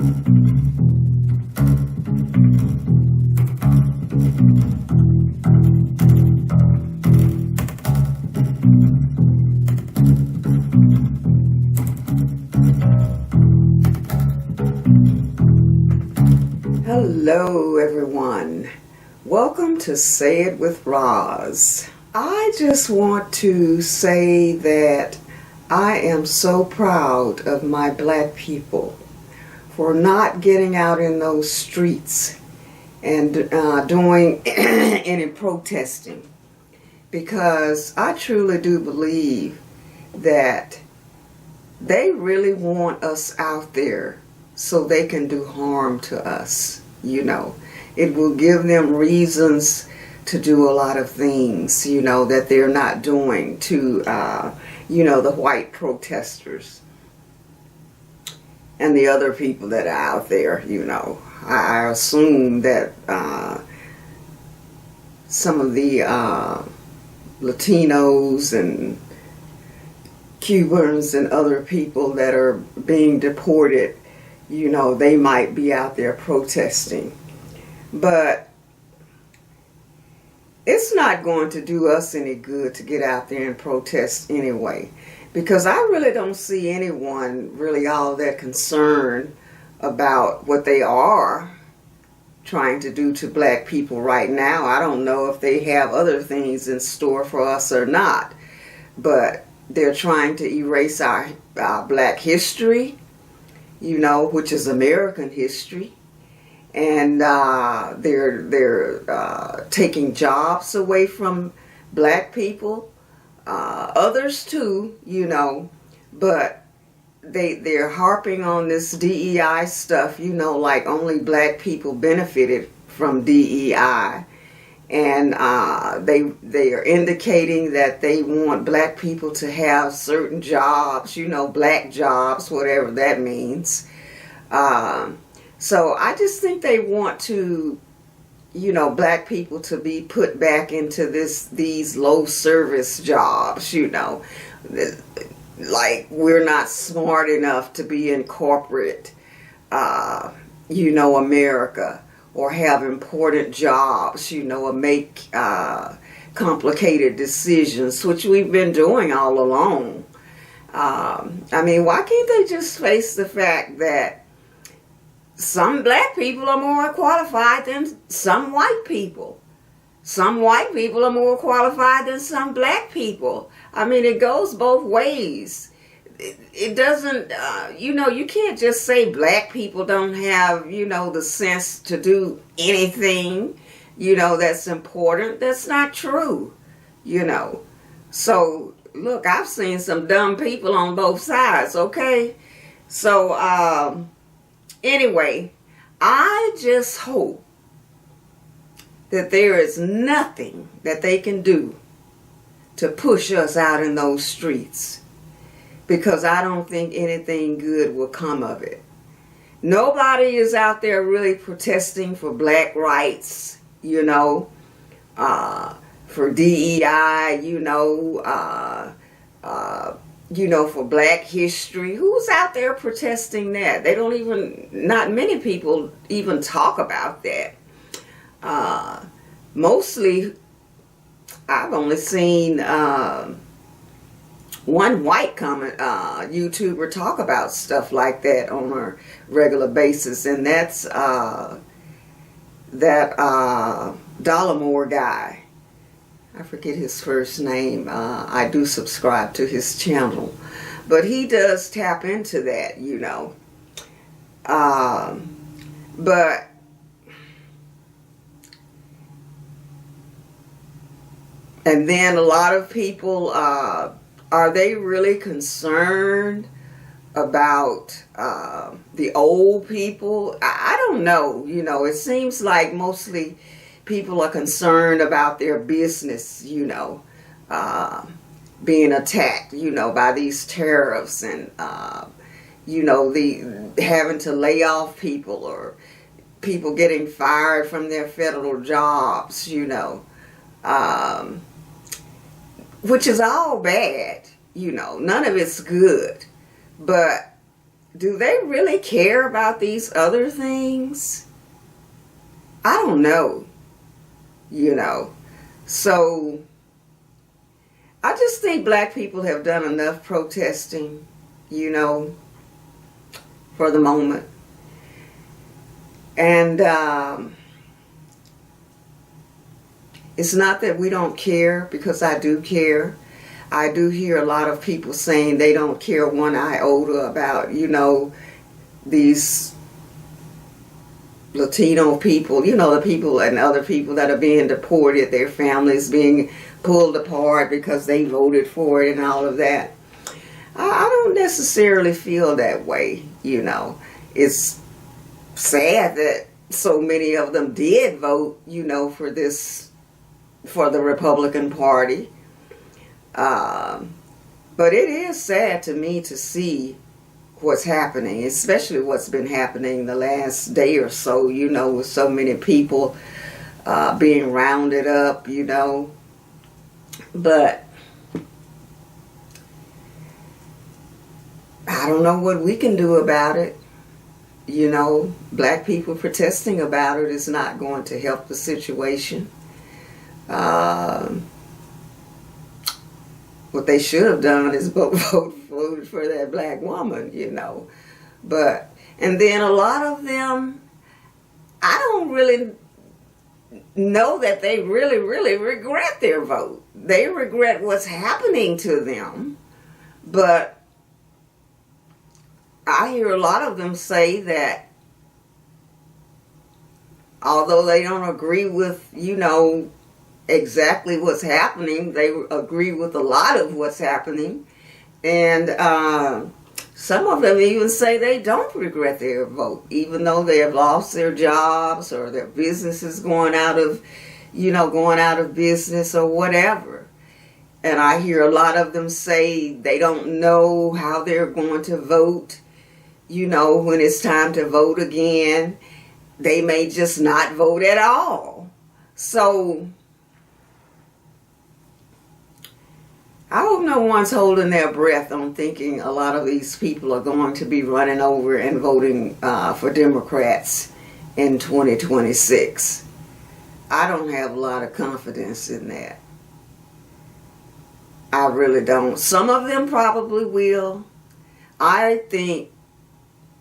Hello everyone, welcome to Say It with Roz. I just want to say that I am so proud of my black people for not getting out in those streets and doing any protesting, because I truly do believe that they really want us out there so they can do harm to us. It will give them reasons to do a lot of things, that they're not doing to, the white protesters and the other people that are out there. I assume that some of the Latinos and Cubans and other people that are being deported, they might be out there protesting. But it's not going to do us any good to get out there and protest anyway, because I really don't see anyone really all that concerned about what they are trying to do to black people right now. I don't know if they have other things in store for us or not, but they're trying to erase our black history, which is American history, and they're taking jobs away from black people, others too, but they're harping on this DEI stuff, like only black people benefited from DEI, and they are indicating that they want black people to have certain jobs, black jobs, whatever that means. So I just think they want to, black people to be put back into these low service jobs, like we're not smart enough to be in corporate, America, or have important jobs, or make complicated decisions, which we've been doing all along. Why can't they just face the fact that some black people are more qualified than some white people? Some white people are more qualified than some black people. It goes both ways. It doesn't, you can't just say black people don't have, the sense to do anything, that's important. That's not true, So, look, I've seen some dumb people on both sides, okay? So, anyway, I just hope that there is nothing that they can do to push us out in those streets, because I don't think anything good will come of it. Nobody is out there really protesting for black rights, for DEI, for black history. Who's out there protesting that? They don't even, not many people even talk about that. Mostly, I've only seen one white YouTuber talk about stuff like that on a regular basis, and that's that Dollemore guy. I forget his first name. I do subscribe to his channel, but he does tap into that, but and then a lot of people, are they really concerned about the old people? I don't know. It seems like mostly people are concerned about their business, being attacked, by these tariffs and, the having to lay off people, or people getting fired from their federal jobs, which is all bad, none of it's good. But do they really care about these other things? I don't know, you know. So I just think black people have done enough protesting, you know, for the moment. And it's not that we don't care, because I do care. I do hear a lot of people saying they don't care one iota about, you know, these Latino people, you know, the people and other people that are being deported, their families being pulled apart because they voted for it and all of that. I don't necessarily feel that way, you know. It's sad that so many of them did vote, you know, for the Republican Party. But it is sad to me to see what's happening, especially what's been happening the last day or so, you know, with so many people being rounded up, you know. But I don't know what we can do about it. You know, black people protesting about it is not going to help the situation. What they should have done is vote for that black woman, you know. And then a lot of them, I don't really know that they really, really regret their vote. They regret what's happening to them. But I hear a lot of them say that although they don't agree with, you know, exactly what's happening, they agree with a lot of what's happening. And some of them even say they don't regret their vote, even though they have lost their jobs or their businesses going out of business or whatever. And I hear a lot of them say they don't know how they're going to vote, you know, when it's time to vote again. They may just not vote at all. So I hope no one's holding their breath on thinking a lot of these people are going to be running over and voting for Democrats in 2026. I don't have a lot of confidence in that. I really don't. Some of them probably will. I think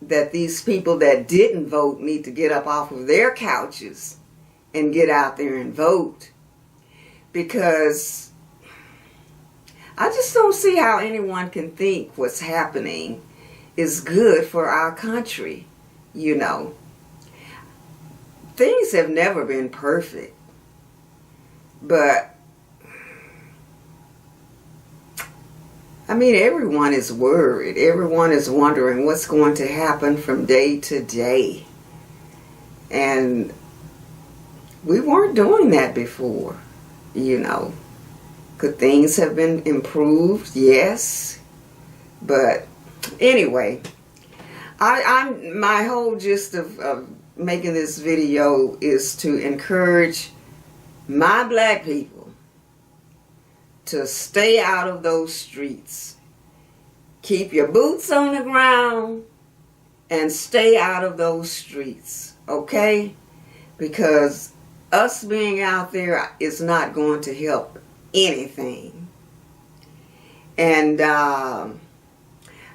that these people that didn't vote need to get up off of their couches and get out there and vote, because I just don't see how anyone can think what's happening is good for our country, you know. Things have never been perfect, but I mean, everyone is worried. Everyone is wondering what's going to happen from day to day. And we weren't doing that before, you know. Could things have been improved? Yes. But anyway, my whole gist of making this video is to encourage my black people to stay out of those streets. Keep your boots on the ground and stay out of those streets, okay? Because us being out there is not going to help anything. And I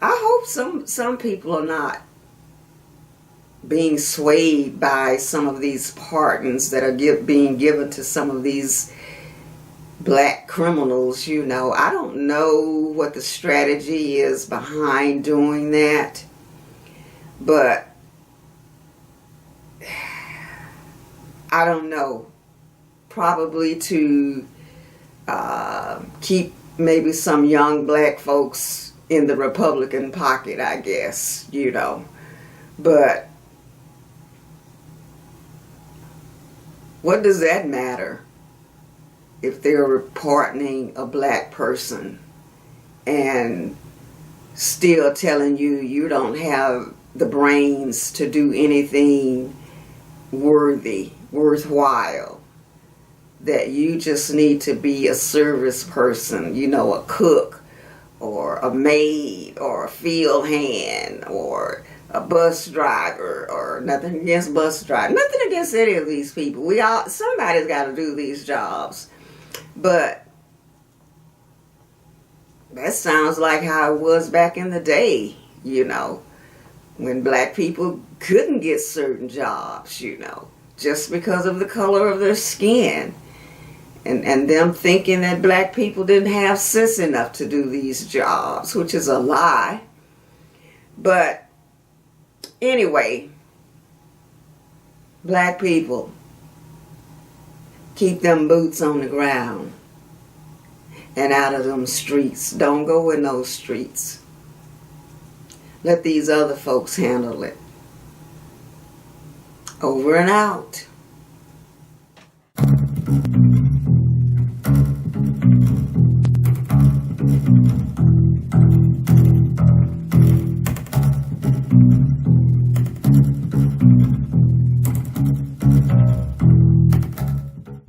hope some people are not being swayed by some of these pardons that are being given to some of these black criminals, you know. I don't know what the strategy is behind doing that, but I don't know. Probably to keep maybe some young black folks in the Republican pocket, I guess, you know. But what does that matter if they're pardoning a black person and still telling you you don't have the brains to do anything worthwhile, that you just need to be a service person, you know, a cook or a maid maid or a field hand or a bus driver, or nothing against bus drivers, nothing against any of these people. Somebody's got to do these jobs. But that sounds like how it was back in the day, when black people couldn't get certain jobs, just because of the color of their skin. And them thinking that black people didn't have sense enough to do these jobs, which is a lie. But anyway, black people, keep them boots on the ground and out of them streets. Don't go in those streets. Let these other folks handle it. Over and out.